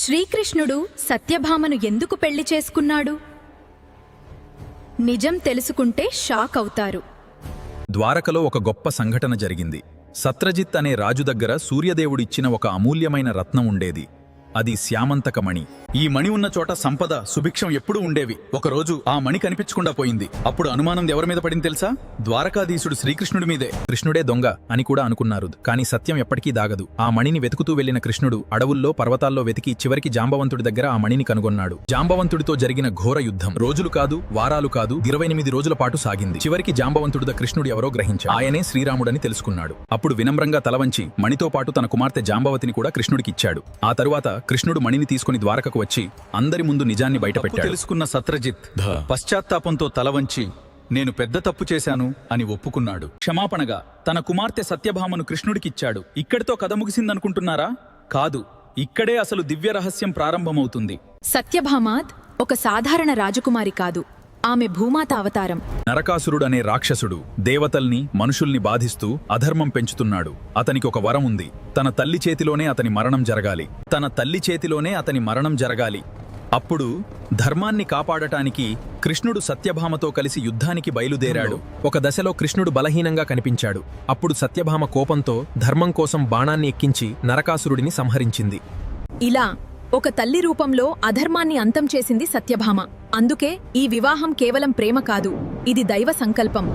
శ్రీకృష్ణుడు సత్యభామను ఎందుకు పెళ్లి చేసుకున్నాడు? నిజం తెలుసుకుంటే షాక్ అవుతారు. ద్వారకలో ఒక గొప్ప సంఘటన జరిగింది. సత్రజిత్ అనే రాజు దగ్గర సూర్యదేవుడిచ్చిన ఒక అమూల్యమైన రత్నం ఉండేది. అది శ్యామంతక మణి. ఈ మణి ఉన్న చోట సంపద, సుభిక్షం ఎప్పుడూ ఉండేవి. ఒకరోజు ఆ మణి కనిపించకుండా పోయింది. అప్పుడు అనుమానం ఎవరి మీద పడింది తెలుసా? ద్వారకాధీశుడు శ్రీకృష్ణుడి మీదే. కృష్ణుడే దొంగ అని కూడా అనుకున్నారు. కానీ సత్యం ఎప్పటికీ దాగదు. ఆ మణిని వెతుకుతూ వెళ్లిన కృష్ణుడు అడవుల్లో, పర్వతాల్లో వెతికి చివరికి జాంబవంతుడి దగ్గర ఆ మణిని కనుగొన్నాడు. జాంబవంతుడితో జరిగిన ఘోర యుద్ధం రోజులు కాదు, వారాలు కాదు, 28 రోజుల పాటు సాగింది. చివరికి జాంబవంతుడిద కృష్ణుడు ఎవరో గ్రహించాడు. ఆయనే శ్రీరాముడని తెలుసుకున్నాడు. అప్పుడు వినమ్రంగా తలవంచి మణితో పాటు తన కుమార్తె జాంబవతిని కూడా కృష్ణుడికిచ్చాడు. ఆ తరువాత కృష్ణుడు మణిని తీసుకుని ద్వారకకు వచ్చి అందరి ముందు నిజాన్ని బయటపెట్టాడు. తెలుసుకున్న సత్రజిత్ పశ్చాత్తాపంతో తలవంచి నేను పెద్ద తప్పు చేశాను అని ఒప్పుకున్నాడు. క్షమాపణగా తన కుమార్తె సత్యభామను కృష్ణుడికిచ్చాడు. ఇక్కడితో కథ ముగిసిందనుకుంటున్నారా? కాదు, ఇక్కడే అసలు దివ్య రహస్యం ప్రారంభమవుతుంది. సత్యభామ ఒక సాధారణ రాజకుమారి కాదు, ఆమె భూమాత అవతారం. నరకాసురుడనే రాక్షసుడు దేవతల్ని, మనుషుల్ని బాధిస్తూ అధర్మం పెంచుతున్నాడు. అతనికి ఒక వరం ఉంది. తన తల్లి చేతిలోనే అతని మరణం జరగాలి. అప్పుడు ధర్మాన్ని కాపాడటానికి కృష్ణుడు సత్యభామతో కలిసి యుద్ధానికి బయలుదేరాడు. ఒక దశలో కృష్ణుడు బలహీనంగా కనిపించాడు. అప్పుడు సత్యభామ కోపంతో ధర్మం కోసం బాణాన్ని ఎక్కించి నరకాసురుడిని సంహరించింది. ఇలా ఒక తల్లి రూపంలో అధర్మాన్ని అంతం చేసింది సత్యభామ. అందుకే ఈ వివాహం కేవలం ప్రేమ కాదు, ఇది దైవ సంకల్పం.